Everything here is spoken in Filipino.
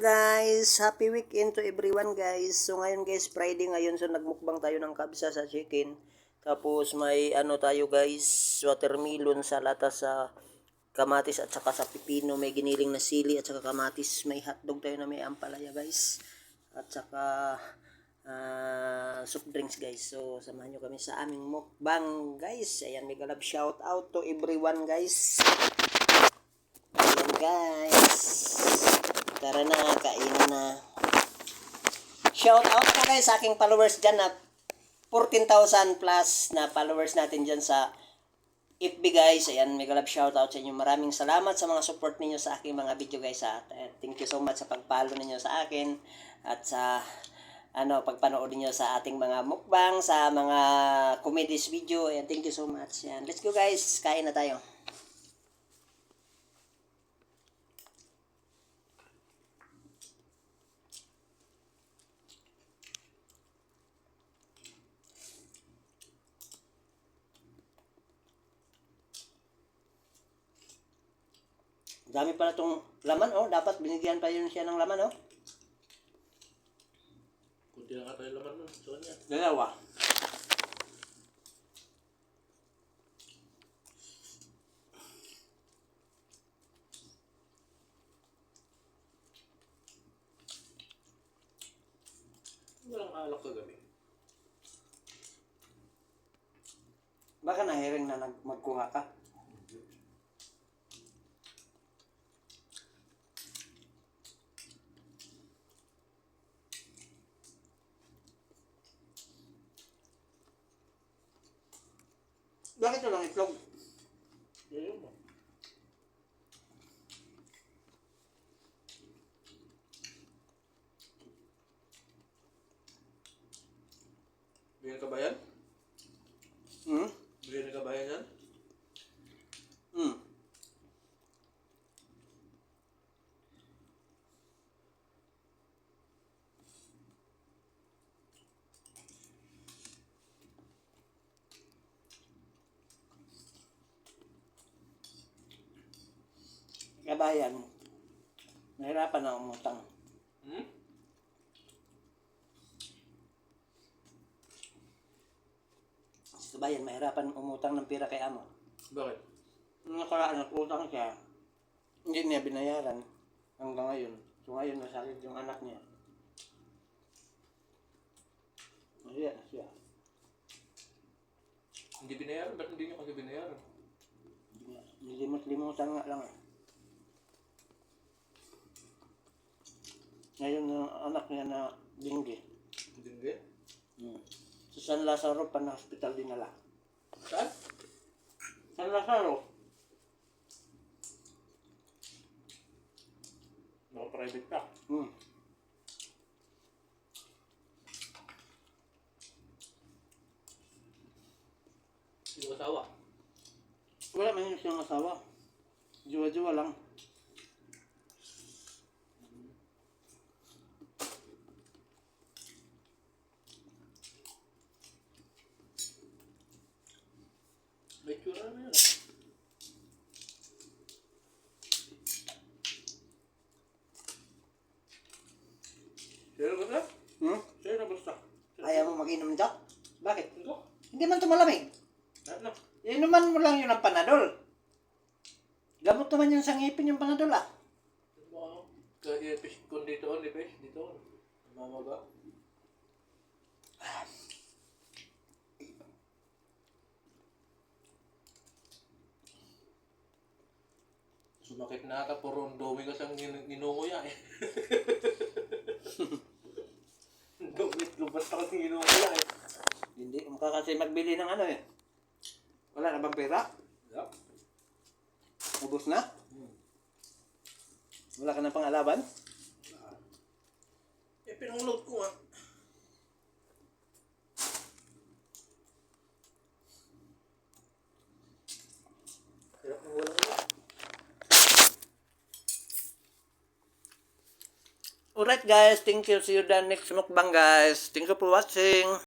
Guys, happy weekend to everyone guys. So ngayon guys, Friday ngayon, so nagmukbang tayo ng kabsa sa chicken. Tapos may ano tayo guys, watermelon sa lata sa kamatis at saka sa pipino, may giniling na sili at saka kamatis, may hotdog tayo na may ampalaya guys. At saka soft drinks guys. So samahan nyo kami sa aming mukbang guys. Ayan, mega love shout out to everyone guys. Ayan guys. Tara na, kainan na. Shout out na guys sa aking followers dyan na 14,000 plus na followers natin dyan sa FB guys. Ayan, mega love shout out sa inyo. Maraming salamat sa mga support ninyo sa aking mga video guys. Thank you so much sa pag-follow ninyo sa akin at sa pagpanood niyo sa ating mga mukbang, sa mga comedies video. Ayan, thank you so much. Ayan, let's go guys, kain na tayo. Dami pala itong laman, oh. Dapat binigyan pa yun siya ng laman, oh. Kunti lang ata yung laman nun. So, niya. Dalawa. Walang alak kagabi. Baka nahiring na magkuha ka. Bakit walang itlog? Yun mo. Bigyan ka ba yan? Bigyan ka ba yan? Kabayan, nahirapan na umutang. Kabayan, mahirapan umutang ng pira kay amo. Bakit? Nung nakaraan, nag-utang siya, hindi niya binayaran hanggang ngayon. So ngayon, nasakit yung anak niya. Masaya na siya. Hindi binayaran? Ba't hindi nyo kasi binayaran? Nilimot-limutan nga lang. Ngayon, yung anak niya na dinggi. Hindi? Sa San Lazaro, pan-hospital dinala. Saan? San Lazaro? Naka-private ka? Yung asawa? Wala man yun siyang asawa. Jiwa-jiwa lang. May tsura na yun. Sino ba na? Sino basta? Ayaw mo mag-inom dyan? Bakit? Ito? Hindi man ito malamig. Ano? Inuman mo lang yun ang Panadol. Gamot naman yun sa ngipin yung Panadol ah. Kaya kung dito on, dito on. Mamaga. Sumakit na ata, puro dumi ka siyang inukuya eh. Dumit lubat ka kasi inukuya eh. Hindi mo ka kasi magbili ng ano eh. Wala na bang pera? Yup. Ubus na? Wala ka na pang-alaban? Eh, pinang-load ko nga. Hirap nang walang ulit. Alright guys, thank you. See you the next mukbang guys. Thank you for watching.